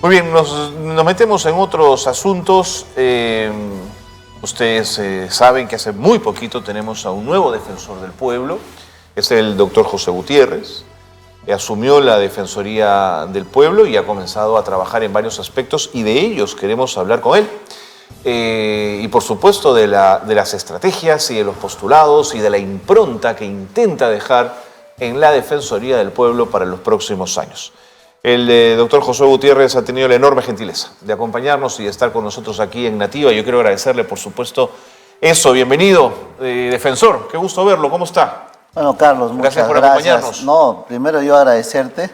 Muy bien, nos metemos en otros asuntos. Ustedes saben que hace muy poquito tenemos a un nuevo defensor del pueblo, es el doctor José Gutiérrez. Asumió la Defensoría del Pueblo y ha comenzado a trabajar en varios aspectos y de ellos queremos hablar con él. Y por supuesto de las estrategias y de los postulados y de la impronta que intenta dejar en la Defensoría del Pueblo para los próximos años. El doctor José Gutiérrez ha tenido la enorme gentileza de acompañarnos y de estar con nosotros aquí en Nativa. Yo quiero agradecerle, por supuesto, eso. Bienvenido, defensor. Qué gusto verlo. ¿Cómo está? Bueno, Carlos, muchas por acompañarnos. No, primero yo agradecerte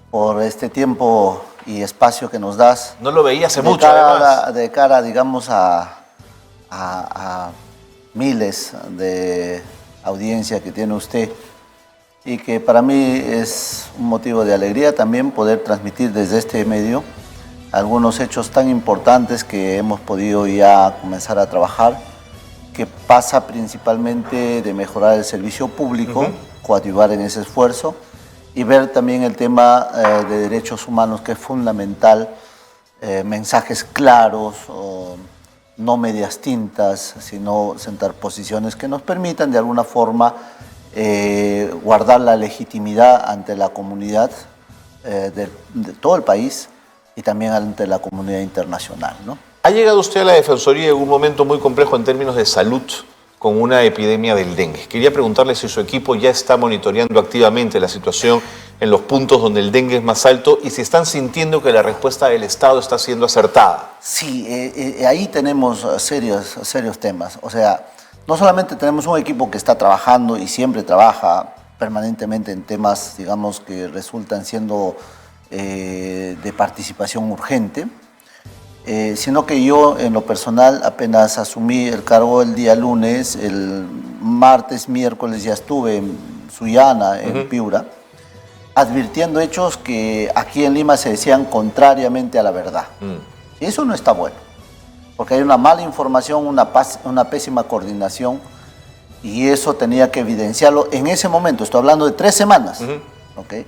por este tiempo y espacio que nos das. No lo veía hace mucho, además. De cara, digamos, a miles de audiencia que tiene usted y que para mí es un motivo de alegría también poder transmitir desde este medio algunos hechos tan importantes que hemos podido ya comenzar a trabajar, que pasa principalmente de mejorar el servicio público, coadyuvar en ese esfuerzo y ver también el tema de derechos humanos, que es fundamental, mensajes claros, no medias tintas, sino sentar posiciones que nos permitan de alguna forma guardar la legitimidad ante la comunidad de todo el país y también ante la comunidad internacional, ¿no? Ha llegado usted a la Defensoría en un momento muy complejo en términos de salud con una epidemia del dengue. Quería preguntarle si su equipo ya está monitoreando activamente la situación en los puntos donde el dengue es más alto y si están sintiendo que la respuesta del Estado está siendo acertada. Sí, ahí tenemos serios temas. O sea, no solamente tenemos un equipo que está trabajando y siempre trabaja permanentemente en temas, digamos, que resultan siendo de participación urgente, sino que yo en lo personal apenas asumí el cargo el día lunes, el martes, miércoles ya estuve en Sullana, en Piura, advirtiendo hechos que aquí en Lima se decían contrariamente a la verdad. Y eso no está bueno, porque hay una mala información, una pésima coordinación, y eso tenía que evidenciarlo en ese momento. Estoy hablando de 3 semanas, ¿okay?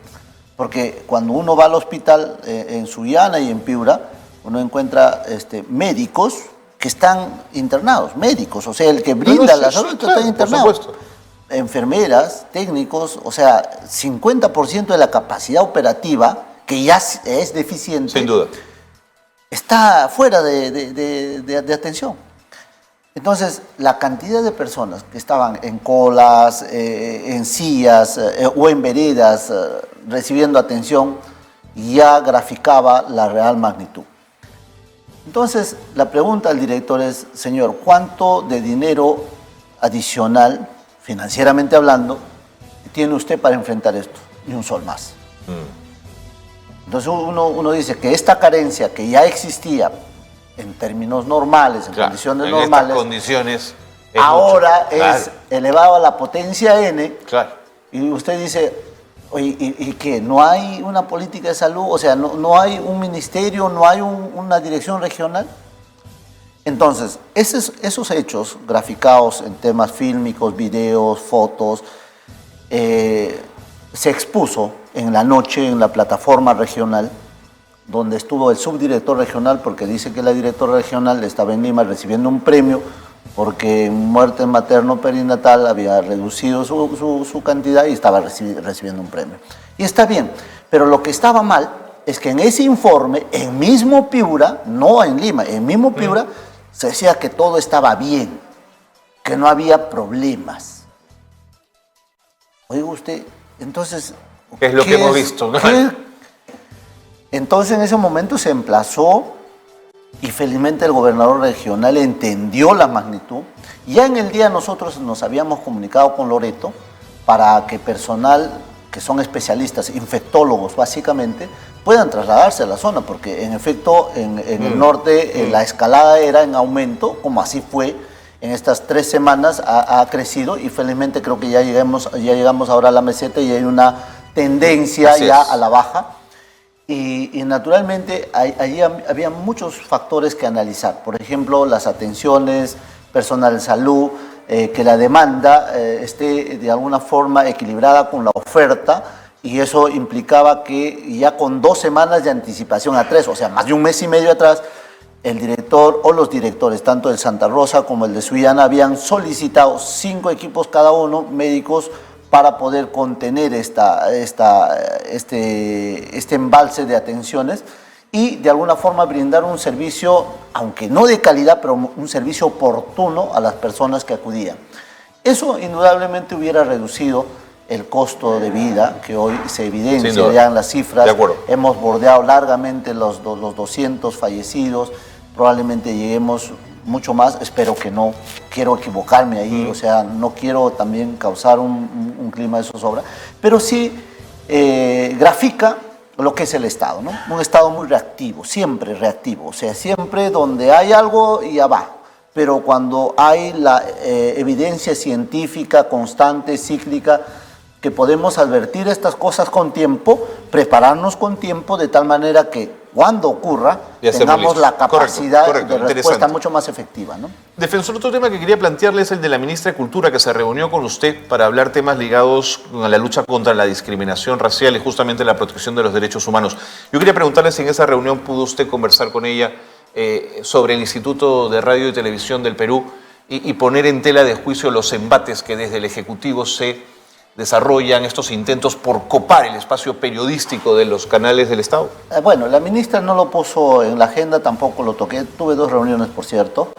Porque cuando uno va al hospital en Sullana y en Piura, uno encuentra médicos que están internados, médicos, o sea, el que brinda la salud está internado. Por supuesto. Enfermeras, técnicos, o sea, 50% de la capacidad operativa, que ya es deficiente, sin duda, está fuera de atención. Entonces, la cantidad de personas que estaban en colas, en sillas o en veredas recibiendo atención ya graficaba la real magnitud. Entonces, la pregunta al director es, señor, ¿cuánto de dinero adicional, financieramente hablando, tiene usted para enfrentar esto? Ni un sol más. Entonces uno dice que esta carencia que ya existía en términos normales, en condiciones en normales, estas condiciones ahora es elevado a la potencia n, y usted dice, oye, ¿y qué? ¿No hay una política de salud? O sea, ¿no hay un ministerio, no hay una dirección regional? Entonces, esos hechos graficados en temas fílmicos, videos, fotos, se expuso en la noche en la plataforma regional, donde estuvo el subdirector regional, porque dice que la directora regional estaba en Lima recibiendo un premio porque en muerte materno-perinatal había reducido su cantidad y estaba recibiendo un premio. Y está bien, pero lo que estaba mal es que en ese informe, en mismo Piura, no en Lima, en mismo Piura, se decía que todo estaba bien, que no había problemas. Oiga usted, entonces... ¿Qué es lo que hemos visto? Entonces en ese momento se emplazó y felizmente el gobernador regional entendió la magnitud. Ya en el día nosotros nos habíamos comunicado con Loreto para que personal que son especialistas, infectólogos básicamente, puedan trasladarse a la zona, porque en efecto en el norte la escalada era en aumento, como así fue en estas 3 semanas, ha crecido y felizmente creo que ya llegamos ahora a la meseta y hay una tendencia ya a la baja. Y naturalmente allí había muchos factores que analizar. Por ejemplo, las atenciones, personal de salud, que la demanda esté de alguna forma equilibrada con la oferta y eso implicaba que ya con 2 semanas de anticipación a 3, o sea, más de un mes y medio atrás, el director o los directores, tanto del Santa Rosa como el de Sullana, habían solicitado 5 equipos cada uno, médicos, para poder contener este embalse de atenciones y de alguna forma brindar un servicio, aunque no de calidad, pero un servicio oportuno a las personas que acudían. Eso indudablemente hubiera reducido el costo de vida, que hoy se evidencia ya en las cifras. De acuerdo. Hemos bordeado largamente los 200 fallecidos, probablemente lleguemos mucho más, espero que no, quiero equivocarme ahí, o sea, no quiero también causar un clima de zozobra, pero sí grafica lo que es el Estado, ¿no? Un Estado muy reactivo, siempre reactivo, o sea, siempre donde hay algo ya va, pero cuando hay la evidencia científica constante, cíclica, que podemos advertir estas cosas con tiempo, prepararnos con tiempo de tal manera que cuando ocurra tengamos la capacidad de respuesta mucho más efectiva, ¿no? Defensor, otro tema que quería plantearle es el de la ministra de Cultura, que se reunió con usted para hablar temas ligados a la lucha contra la discriminación racial y justamente la protección de los derechos humanos. Yo quería preguntarle si en esa reunión pudo usted conversar con ella sobre el Instituto de Radio y Televisión del Perú y poner en tela de juicio los embates que desde el Ejecutivo se desarrollan, estos intentos por copar el espacio periodístico de los canales del Estado. Bueno, la ministra no lo puso en la agenda, tampoco lo toqué. Tuve 2 reuniones, por cierto.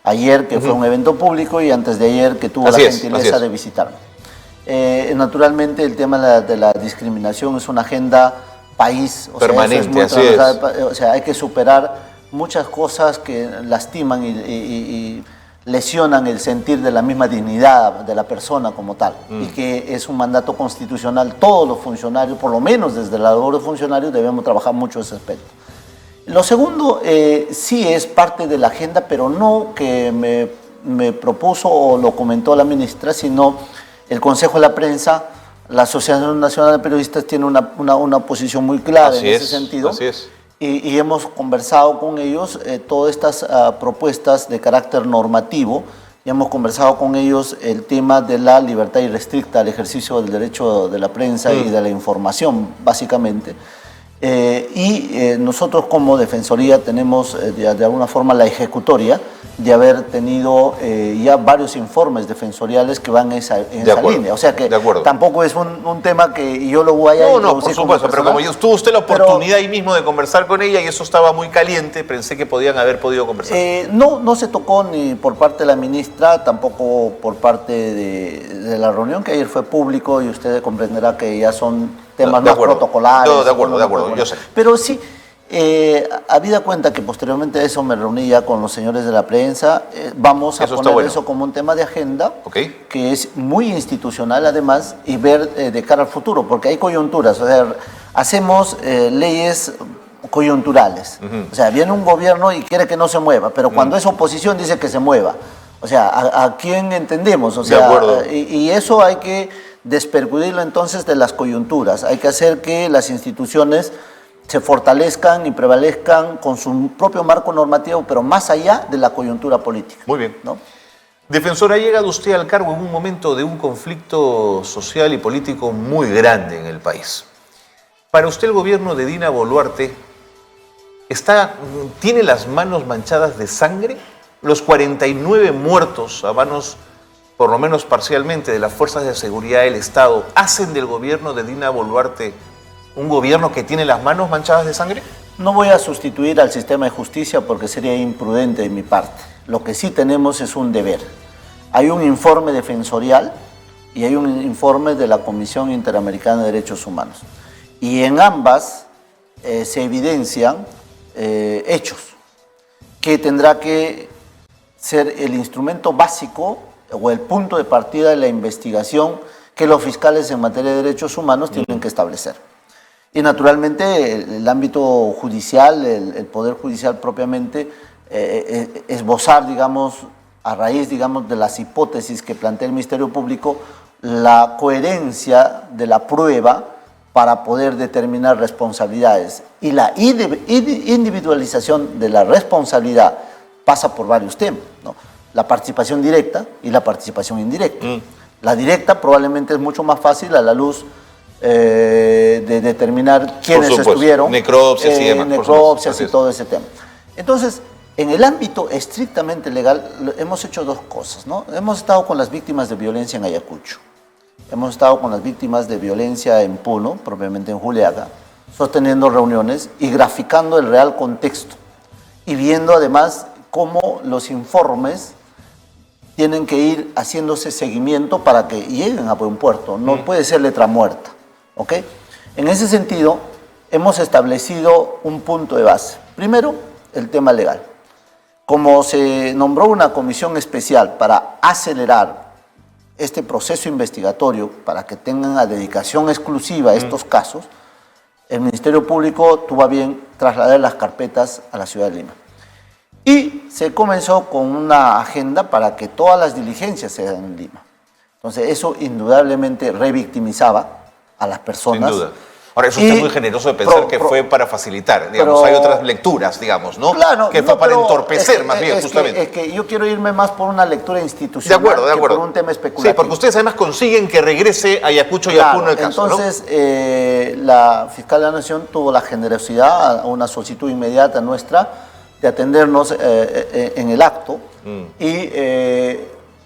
Ayer, que fue un evento público, y antes de ayer, que tuvo la gentileza de visitarme. Naturalmente, el tema de la discriminación es una agenda país. O permanente, sea, o sea, hay que superar muchas cosas que lastiman y lesionan el sentir de la misma dignidad de la persona como tal, y que es un mandato constitucional. Todos los funcionarios, por lo menos desde la labor de funcionarios, debemos trabajar mucho ese aspecto. Lo segundo, sí es parte de la agenda, pero no que me propuso o lo comentó la ministra, sino el Consejo de la Prensa. La Asociación Nacional de Periodistas tiene una posición muy clara en ese sentido. Así es. Y hemos conversado con ellos todas estas propuestas de carácter normativo, y hemos conversado con ellos el tema de la libertad irrestricta al ejercicio del derecho de la prensa y de la información, básicamente. Nosotros como Defensoría tenemos de alguna forma la ejecutoria de haber tenido ya varios informes defensoriales que van en esa línea. O sea que tampoco es un tema que yo lo voy a No, por supuesto, pero como tuvo usted la oportunidad ahí mismo de conversar con ella y eso estaba muy caliente, pensé que podían haber podido conversar. No se tocó ni por parte de la ministra, tampoco por parte de la reunión, que ayer fue público, y usted comprenderá que ya son temas más protocolares. De acuerdo, yo sé. Pero sí, habida cuenta que posteriormente a eso me reuní ya con los señores de la prensa, vamos a poner eso como un tema de agenda, que es muy institucional además, y ver de cara al futuro, porque hay coyunturas, o sea, hacemos leyes coyunturales. O sea, viene un gobierno y quiere que no se mueva, pero cuando es oposición dice que se mueva. O sea, ¿a quién entendemos? O sea, y eso hay que despercudirlo entonces de las coyunturas. Hay que hacer que las instituciones se fortalezcan y prevalezcan con su propio marco normativo, pero más allá de la coyuntura política. Muy bien. ¿No? Defensor, ha llegado usted al cargo en un momento de un conflicto social y político muy grande en el país. Para usted, el gobierno de Dina Boluarte ¿tiene las manos manchadas de sangre? Los 49 muertos a manos, por lo menos parcialmente, de las fuerzas de seguridad del Estado, ¿hacen del gobierno de Dina Boluarte un gobierno que tiene las manos manchadas de sangre? No voy a sustituir al sistema de justicia porque sería imprudente de mi parte. Lo que sí tenemos es un deber. Hay un informe defensorial y hay un informe de la Comisión Interamericana de Derechos Humanos. Y en ambas se evidencian hechos que tendrá que ser el instrumento básico o el punto de partida de la investigación que los fiscales en materia de derechos humanos tienen que establecer. Y naturalmente el ámbito judicial, el Poder Judicial propiamente, esbozar, digamos, a raíz, digamos, de las hipótesis que plantea el Ministerio Público, la coherencia de la prueba para poder determinar responsabilidades. Y la individualización de la responsabilidad pasa por varios temas, ¿no? La participación directa y la participación indirecta. La directa probablemente es mucho más fácil a la luz de determinar quiénes estuvieron. Necropsias y demás. Necropsias y todo ese tema. Entonces, en el ámbito estrictamente legal hemos hecho dos cosas, ¿no? Hemos estado con las víctimas de violencia en Ayacucho. Hemos estado con las víctimas de violencia en Puno, propiamente en Juliaca, sosteniendo reuniones y graficando el real contexto. Y viendo además cómo los informes tienen que ir haciéndose seguimiento para que lleguen a buen puerto. No puede ser letra muerta, ¿ok? En ese sentido, hemos establecido un punto de base. Primero, el tema legal. Como se nombró una comisión especial para acelerar este proceso investigatorio, para que tengan la dedicación exclusiva a estos casos, el Ministerio Público tuvo a bien trasladar las carpetas a la ciudad de Lima. Y se comenzó con una agenda para que todas las diligencias se hagan en Lima. Entonces, eso indudablemente revictimizaba a las personas. Sin duda. Ahora, eso es muy generoso de pensar que fue para facilitar. Digamos, hay otras lecturas, digamos, ¿no? Claro, que fue para entorpecer, más bien, justamente. Es que yo quiero irme más por una lectura institucional de acuerdo. que por un tema especulativo. Sí, porque ustedes además consiguen que regrese Ayacucho y a Puno el caso, entonces, ¿no? La Fiscal de la Nación tuvo la generosidad, a una solicitud inmediata nuestra, de atendernos en el acto y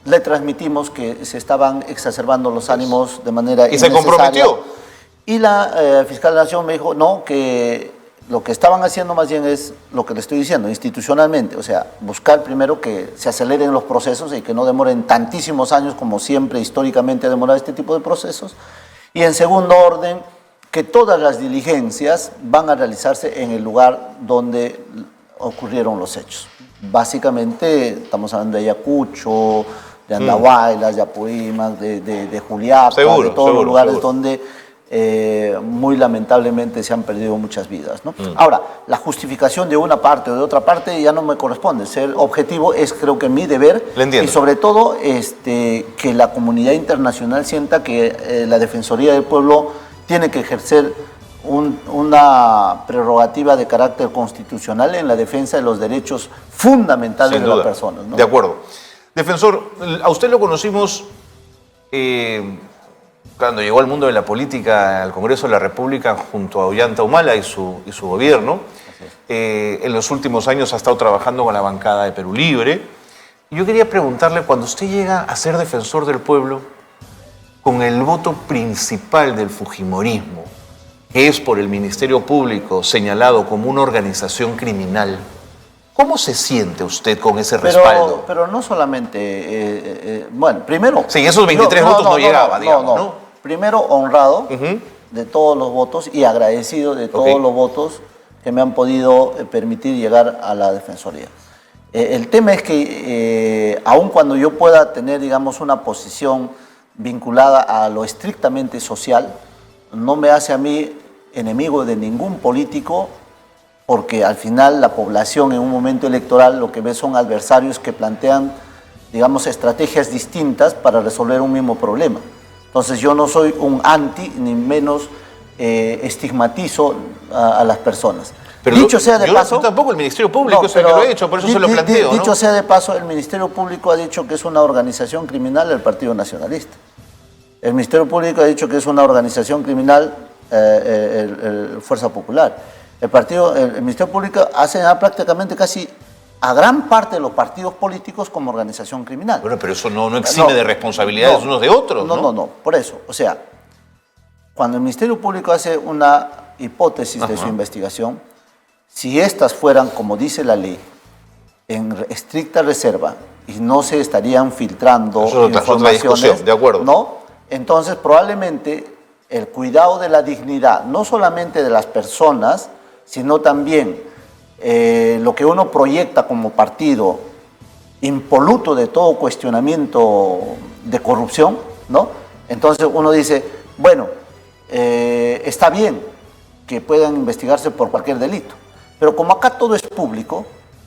le transmitimos que se estaban exacerbando los ánimos de manera innecesaria. ¿Y se comprometió? Y la Fiscal de la Nación me dijo, no, que lo que estaban haciendo más bien es lo que le estoy diciendo, institucionalmente, o sea, buscar primero que se aceleren los procesos y que no demoren tantísimos años como siempre históricamente ha demorado este tipo de procesos. Y en segundo orden, que todas las diligencias van a realizarse en el lugar donde ocurrieron los hechos. Básicamente estamos hablando de Ayacucho, de Andahuaylas, de Apurímac, de Juliaca, de todos los lugares donde muy lamentablemente se han perdido muchas vidas, ¿no? Ahora, la justificación de una parte o de otra parte ya no me corresponde. Ser objetivo es, creo que, mi deber. Y sobre todo que la comunidad internacional sienta que la Defensoría del Pueblo tiene que ejercer una prerrogativa de carácter constitucional en la defensa de los derechos fundamentales de las personas, ¿no? De acuerdo. Defensor, a usted lo conocimos cuando llegó al mundo de la política, al Congreso de la República, junto a Ollanta Humala y su gobierno. En los últimos años ha estado trabajando con la bancada de Perú Libre. Y yo quería preguntarle, cuando usted llega a ser defensor del pueblo, con el voto principal del fujimorismo, que es por el Ministerio Público señalado como una organización criminal, ¿cómo se siente usted con ese respaldo? Pero no solamente, bueno, primero... Sí, esos 23 votos no llegaba, digamos, ¿no? Primero, honrado de todos los votos y agradecido de todos los votos que me han podido permitir llegar a la Defensoría. El tema es que, aun cuando yo pueda tener, digamos, una posición vinculada a lo estrictamente social, no me hace a mí enemigo de ningún político, porque al final la población en un momento electoral lo que ve son adversarios que plantean, digamos, estrategias distintas para resolver un mismo problema. Entonces yo no soy un anti, ni menos estigmatizo a las personas. Pero dicho sea de paso... Tampoco el Ministerio Público es el que lo ha hecho, por eso se lo planteo, Dicho sea de paso, el Ministerio Público ha dicho que es una organización criminal el Partido Nacionalista. El Ministerio Público ha dicho que es una organización criminal el Fuerza Popular. El Ministerio Público hace prácticamente casi a gran parte de los partidos políticos como organización criminal. Bueno, pero eso no exime de responsabilidades unos de otros, ¿no? No, por eso. O sea, cuando el Ministerio Público hace una hipótesis de su investigación, si estas fueran, como dice la ley, en estricta reserva y no se estarían filtrando informaciones, de acuerdo, ¿no? Entonces probablemente el cuidado de la dignidad, no solamente de las personas, sino también lo que uno proyecta como partido, impoluto de todo cuestionamiento de corrupción, ¿no? Entonces uno dice, bueno, está bien que puedan investigarse por cualquier delito, pero como acá todo es público,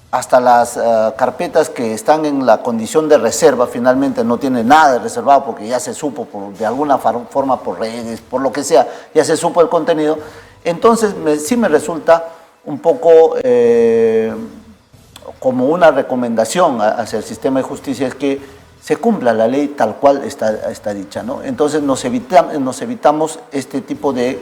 hasta las carpetas que están en la condición de reserva finalmente no tienen nada de reservado porque ya se supo de alguna forma por redes, por lo que sea, ya se supo el contenido. Entonces sí me resulta un poco como una recomendación hacia el sistema de justicia, es que se cumpla la ley tal cual está dicha, ¿no? Entonces nos evitamos este tipo de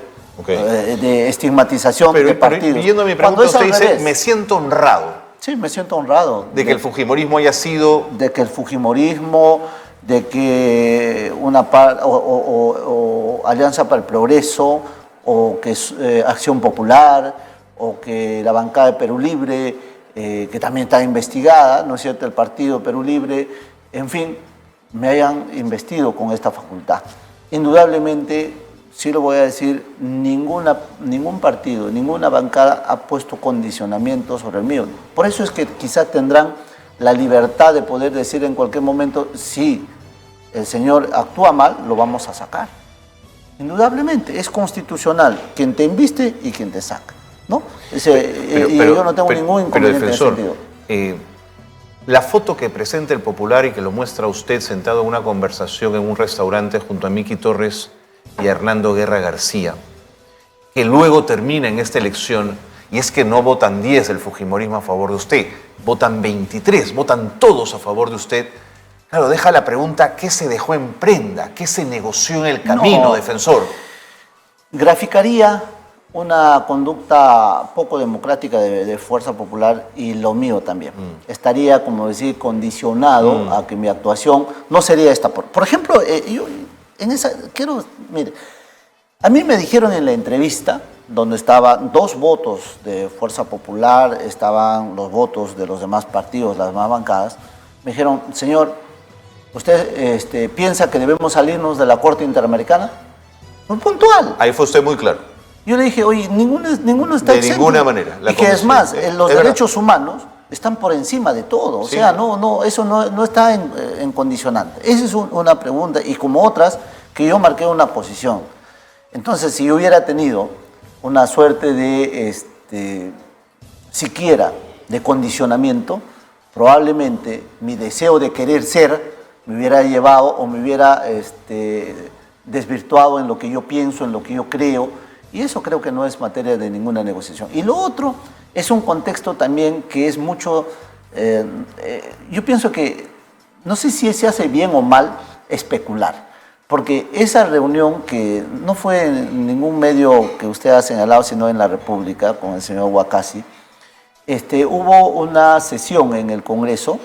estigmatización de partidos. Pero yendo a mi pregunta, usted dice, me siento honrado. Sí, me siento honrado. De que el fujimorismo haya sido... De que el fujimorismo, de que o Alianza para el Progreso, o que es Acción Popular, o que la bancada de Perú Libre, que también está investigada, ¿no es cierto?, el partido Perú Libre, en fin, me hayan investido con esta facultad. Indudablemente, sí lo voy a decir, ningún partido, ninguna bancada ha puesto condicionamientos sobre el mío. Por eso es que quizás tendrán la libertad de poder decir en cualquier momento, si el señor actúa mal, lo vamos a sacar. Indudablemente, es constitucional quien te inviste y quien te saca, ¿no? Yo no tengo ningún inconveniente en ese sentido. La foto que presenta el Popular y que lo muestra usted sentado en una conversación en un restaurante junto a Miki Torres y a Hernando Guerra García, que luego termina en esta elección, y es que no votan 10 del fujimorismo a favor de usted, votan 23, votan todos a favor de usted. Claro, deja la pregunta, ¿qué se dejó en prenda? ¿Qué se negoció en el camino, defensor? Graficaría una conducta poco democrática de Fuerza Popular y lo mío también. Estaría, como decir, condicionado a que mi actuación no sería esta. Por ejemplo, yo en esa, mire, a mí me dijeron en la entrevista, donde estaban 2 votos de Fuerza Popular, estaban los votos de los demás partidos, las demás bancadas, me dijeron, señor, ¿usted piensa que debemos salirnos de la Corte Interamericana? Muy puntual. Ahí fue usted muy claro. Yo le dije, oye, ninguno está exento. De ninguna manera. Y que es más, los derechos humanos están por encima de todo. O sea, eso no está en condicionante. Esa es una pregunta, y como otras, que yo marqué una posición. Entonces, si yo hubiera tenido una suerte de, siquiera, de condicionamiento, probablemente mi deseo de querer ser me hubiera llevado o me hubiera desvirtuado en lo que yo pienso, en lo que yo creo, y eso creo que no es materia de ninguna negociación. Y lo otro es un contexto también que es mucho, yo pienso que, no sé si se hace bien o mal especular, porque esa reunión que no fue en ningún medio que usted ha señalado, sino en la República, con el señor Huacasi, hubo una sesión en el Congreso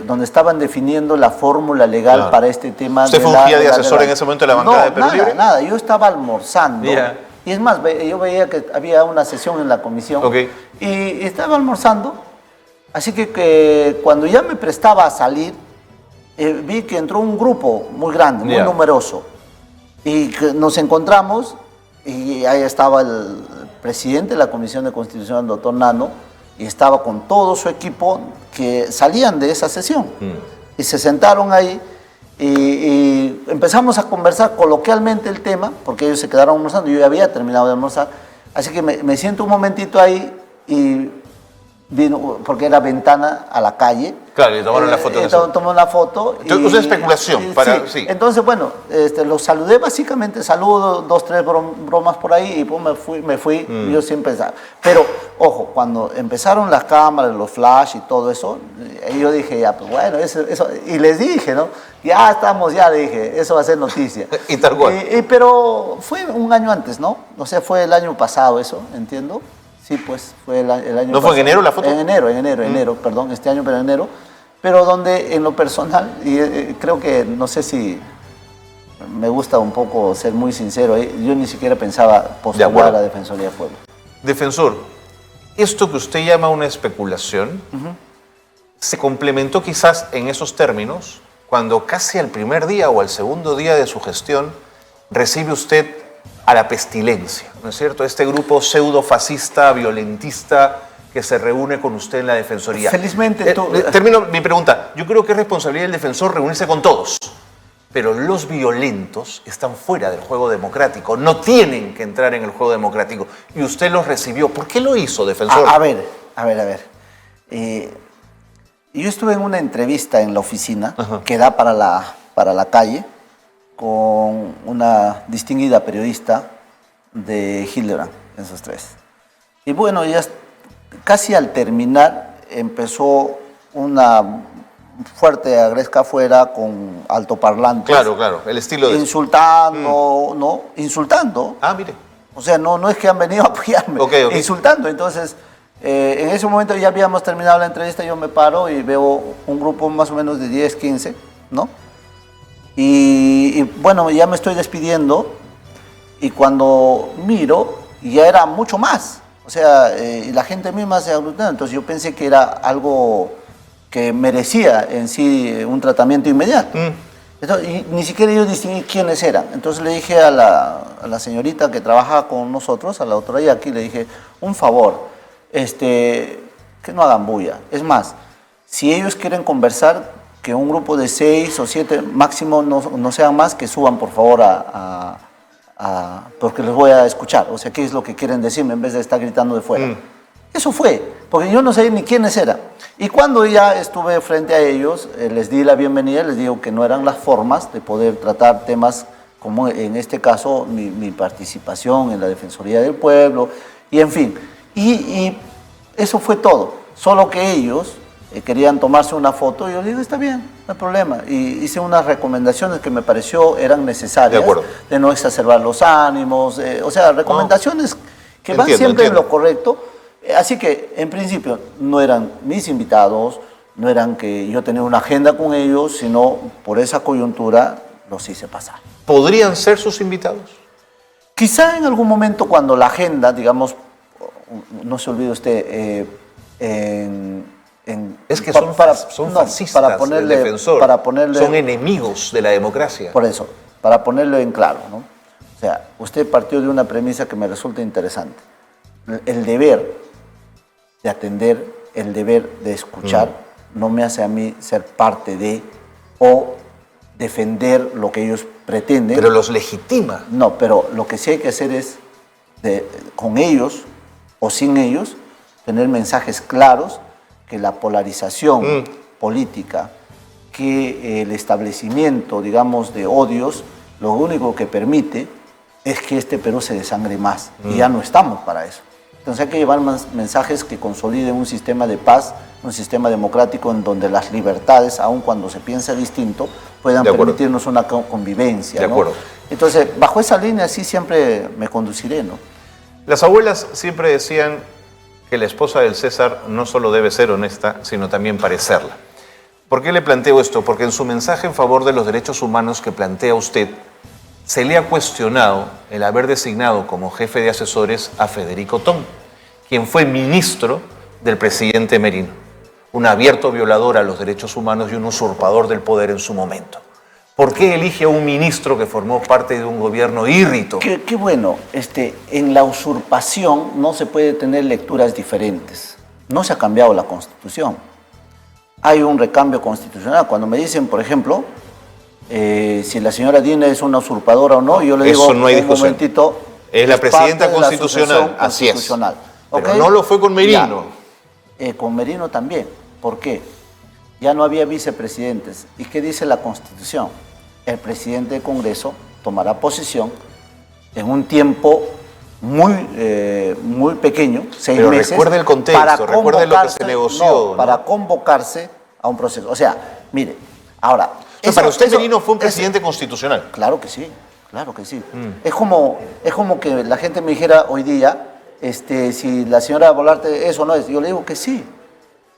donde estaban definiendo la fórmula legal para este tema. ¿Usted fungía de asesor en ese momento de la bancada de Perú Libre? Nada, yo estaba almorzando. Y es más, yo veía que había una sesión en la comisión y estaba almorzando, así que cuando ya me prestaba a salir, vi que entró un grupo muy grande, muy numeroso, y que nos encontramos, y ahí estaba el presidente de la Comisión de Constitución, el doctor Nano, y estaba con todo su equipo que salían de esa sesión. Y se sentaron ahí y empezamos a conversar coloquialmente el tema, porque ellos se quedaron almorzando, yo ya había terminado de almorzar, así que me siento un momentito ahí y vino, porque era ventana a la calle. Claro, y tomaron la foto. Tomó la foto. Entonces, una especulación. Sí. Entonces, bueno, los saludé básicamente, saludo, 2, 3 bromas por ahí, y pues me fui yo siempre pensaba. Pero, ojo, cuando empezaron las cámaras, los flash y todo eso, yo dije, ya, pues bueno, eso, y les dije, ¿no? Ya estamos, ya le dije, eso va a ser noticia. Y tal cual. Pero fue un año antes, ¿no? O sea, fue el año pasado eso, entiendo. Sí, pues fue el año pasado. ¿No fue en enero la foto? En enero, perdón, este año, pero en enero. Pero donde en lo personal, y creo que, no sé si me gusta un poco ser muy sincero, yo ni siquiera pensaba postular a la Defensoría del Pueblo. Defensor, esto que usted llama una especulación, se complementó quizás en esos términos cuando casi al primer día o al segundo día de su gestión recibe usted a la Pestilencia, ¿no es cierto? Este grupo pseudo-fascista, violentista, que se reúne con usted en la Defensoría. Felizmente tú... Termino mi pregunta. Yo creo que es responsabilidad del defensor reunirse con todos, pero los violentos están fuera del juego democrático, no tienen que entrar en el juego democrático, y usted los recibió. ¿Por qué lo hizo, defensor? A ver. Yo estuve en una entrevista en la oficina que da para la calle, con una distinguida periodista de Hildebrand, esos 3. Y bueno, ya casi al terminar empezó una fuerte agresca afuera con altoparlantes. Claro, el estilo de... Insultando, ¿no? Insultando. Ah, mire. O sea, no es que han venido a apoyarme, Ok. insultando. Entonces, en ese momento ya habíamos terminado la entrevista, yo me paro y veo un grupo más o menos de 10, 15, ¿no? Y bueno, ya me estoy despidiendo y cuando miro, ya era mucho más. O sea, y la gente misma se aglutinó. Entonces yo pensé que era algo que merecía en sí un tratamiento inmediato. Entonces, y ni siquiera yo distinguí quiénes eran. Entonces le dije a la señorita que trabaja con nosotros, a la doctora Yaqui, le dije, un favor, que no hagan bulla. Es más, si ellos quieren conversar, que un grupo de 6 o 7 máximo no sean más, que suban por favor porque les voy a escuchar. O sea, ¿qué es lo que quieren decirme en vez de estar gritando de fuera? Eso fue, porque yo no sabía ni quiénes eran. Y cuando ya estuve frente a ellos, les di la bienvenida, les digo que no eran las formas de poder tratar temas como en este caso mi participación en la Defensoría del Pueblo, y en fin. Y eso fue todo, solo que ellos querían tomarse una foto y yo les digo, está bien, no hay problema. Y hice unas recomendaciones que me pareció eran necesarias, de no exacerbar los ánimos, o sea, recomendaciones que van siempre en lo correcto. Así que, en principio, no eran mis invitados, no eran que yo tenía una agenda con ellos, sino por esa coyuntura los hice pasar. ¿Podrían ser sus invitados? Quizá en algún momento cuando la agenda, digamos, no se olvide usted, es que son fascistas, para ponerle, el defensor, para ponerle, son enemigos de la democracia. Por eso, para ponerlo en claro, ¿no? O sea, usted partió de una premisa que me resulta interesante. El deber de atender, el deber de escuchar, no me hace a mí ser parte de o defender lo que ellos pretenden. Pero los legitima. No, pero lo que sí hay que hacer es, con ellos o sin ellos, tener mensajes claros, que la polarización política, que el establecimiento, digamos, de odios, lo único que permite es que este Perú se desangre más. Y ya no estamos para eso. Entonces hay que llevar mensajes que consoliden un sistema de paz, un sistema democrático en donde las libertades, aun cuando se piensa distinto, puedan permitirnos una convivencia. De acuerdo. ¿No? Entonces, bajo esa línea sí siempre me conduciré, ¿no? Las abuelas siempre decían que la esposa del César no solo debe ser honesta, sino también parecerla. ¿Por qué le planteo esto? Porque en su mensaje en favor de los derechos humanos que plantea usted, se le ha cuestionado el haber designado como jefe de asesores a Federico Tong, quien fue ministro del presidente Merino, un abierto violador a los derechos humanos y un usurpador del poder en su momento. ¿Por qué elige a un ministro que formó parte de un gobierno írrito? Qué bueno, en la usurpación no se puede tener lecturas diferentes. No se ha cambiado la Constitución. Hay un recambio constitucional. Cuando me dicen, por ejemplo, si la señora Dina es una usurpadora o no, yo le digo, eso no hay discusión. Momentito, es la presidenta constitucional, así es. Pero no lo fue con Merino. Con Merino también. ¿Por qué? Ya no había vicepresidentes. ¿Y qué dice la Constitución? El presidente del Congreso tomará posesión en un tiempo muy pequeño, 6 Pero meses. Recuerde el contexto, recuerde lo que se negoció. Para convocarse a un proceso. O sea, mire, ahora... para usted Merino fue un presidente constitucional. Claro que sí, claro que sí. Es como que la gente me dijera hoy día, si la señora Boluarte eso no es. Yo le digo que sí.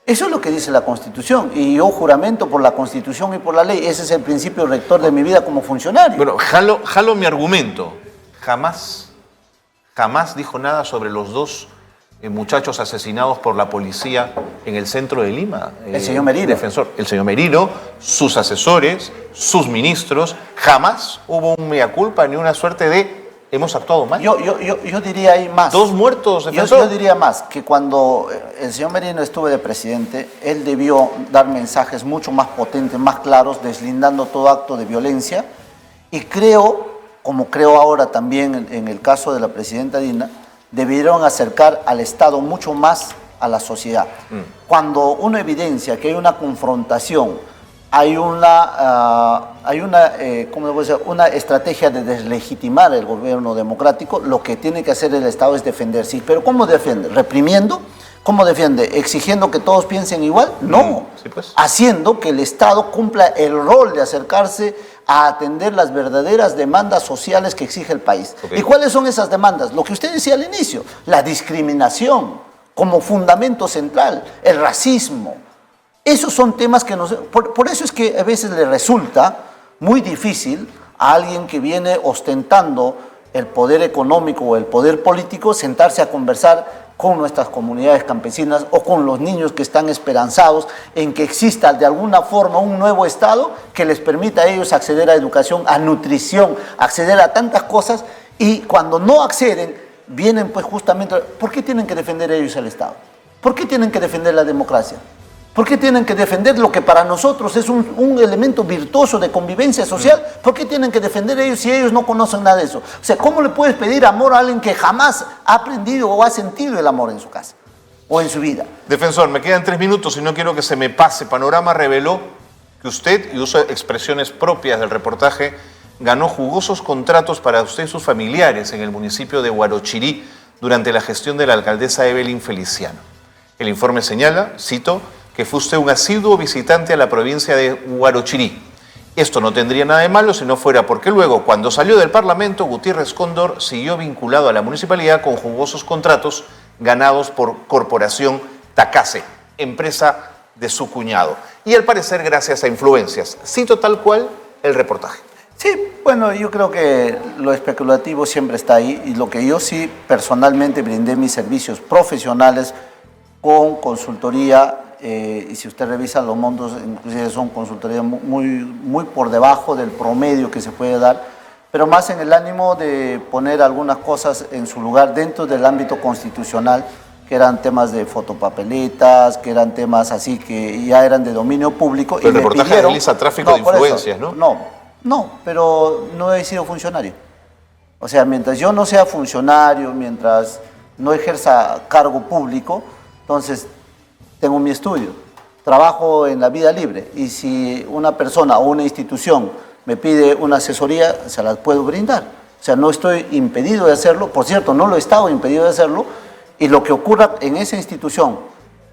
Eso es lo que dice la Constitución. Y yo juramento por la Constitución y por la ley. Ese es el principio rector de mi vida como funcionario. Bueno, jalo mi argumento. Jamás dijo nada sobre los dos muchachos asesinados por la policía en el centro de Lima. El señor Merino. Defensor. El señor Merino, sus asesores, sus ministros. Jamás hubo un mea culpa ni una suerte de hemos actuado mal. Yo diría ahí más. 2 muertos, defensor. Yo diría más, que cuando el señor Merino estuvo de presidente, él debió dar mensajes mucho más potentes, más claros, deslindando todo acto de violencia. Y creo, como creo ahora también en el caso de la presidenta Dina, debieron acercar al Estado mucho más a la sociedad. Cuando uno evidencia que hay una confrontación, hay una estrategia de deslegitimar el gobierno democrático, lo que tiene que hacer el Estado es defenderse. ¿Pero cómo defiende? Reprimiendo, ¿Cómo defiende? ¿Exigiendo que todos piensen igual? No. Sí, pues. Haciendo que el Estado cumpla el rol de acercarse a atender las verdaderas demandas sociales que exige el país. Okay. ¿Y cuáles son esas demandas? Lo que usted decía al inicio, la discriminación como fundamento central, el racismo. Esos son temas que nos... Por eso es que a veces le resulta muy difícil a alguien que viene ostentando el poder económico o el poder político sentarse a conversar con nuestras comunidades campesinas o con los niños que están esperanzados en que exista de alguna forma un nuevo Estado que les permita a ellos acceder a educación, a nutrición, acceder a tantas cosas, y cuando no acceden, vienen pues justamente... ¿Por qué tienen que defender ellos el Estado? ¿Por qué tienen que defender la democracia? ¿Por qué tienen que defender lo que para nosotros es un elemento virtuoso de convivencia social? ¿Por qué tienen que defender ellos si ellos no conocen nada de eso? O sea, ¿cómo le puedes pedir amor a alguien que jamás ha aprendido o ha sentido el amor en su casa o en su vida? Defensor, me quedan 3 minutos y no quiero que se me pase. Panorama reveló que usted, y uso expresiones propias del reportaje, ganó jugosos contratos para usted y sus familiares en el municipio de Huarochirí durante la gestión de la alcaldesa Evelyn Feliciano. El informe señala, cito, que fue usted un asiduo visitante a la provincia de Huarochirí. Esto no tendría nada de malo si no fuera porque luego, cuando salió del Parlamento, Gutiérrez Cóndor siguió vinculado a la municipalidad con jugosos contratos ganados por Corporación Tacase, empresa de su cuñado. Y al parecer gracias a influencias. Cito tal cual el reportaje. Sí, bueno, yo creo que lo especulativo siempre está ahí, y lo que yo sí personalmente brindé mis servicios profesionales con consultoría, y si usted revisa los montos, inclusive son consultorías muy por debajo del promedio que se puede dar, pero más en el ánimo de poner algunas cosas en su lugar dentro del ámbito constitucional, que eran temas de fotopapeletas, que eran temas así que ya eran de dominio público. Pero el reportaje analiza tráfico de influencias, ¿no? No, pero no he sido funcionario. O sea, mientras yo no sea funcionario, mientras no ejerza cargo público, entonces tengo mi estudio, trabajo en la vida libre, y si una persona o una institución me pide una asesoría, se la puedo brindar. O sea, no estoy impedido de hacerlo, por cierto, no lo he estado impedido de hacerlo, y lo que ocurra en esa institución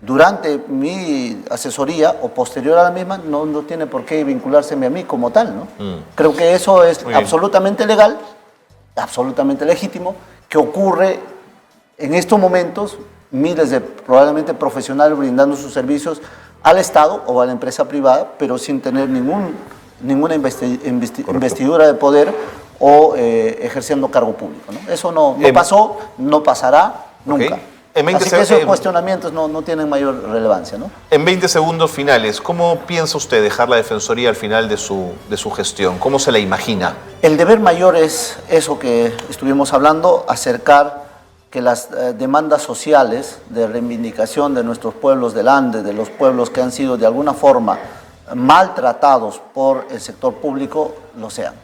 durante mi asesoría o posterior a la misma no tiene por qué vinculárseme a mí como tal, ¿no? Creo que eso es absolutamente legal, absolutamente legítimo, que ocurre en estos momentos. Miles de probablemente profesionales brindando sus servicios al Estado o a la empresa privada, pero sin tener ninguna investidura de poder o ejerciendo cargo público, ¿no? Eso no pasó, no pasará nunca. Así que esos cuestionamientos no tienen mayor relevancia, ¿no? En 20 segundos finales, ¿cómo piensa usted dejar la Defensoría al final de su gestión? ¿Cómo se la imagina? El deber mayor es eso que estuvimos hablando, acercar que las demandas sociales de reivindicación de nuestros pueblos del Ande, de los pueblos que han sido de alguna forma maltratados por el sector público, lo sean.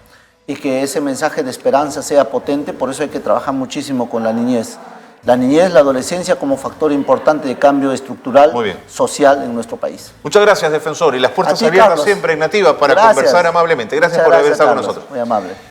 Y que ese mensaje de esperanza sea potente. Por eso hay que trabajar muchísimo con la niñez. La niñez, la adolescencia como factor importante de cambio estructural, social en nuestro país. Muchas gracias, defensor. Y las puertas abiertas siempre en Nativa para conversar amablemente. Gracias por haber estado con nosotros. Muy amable.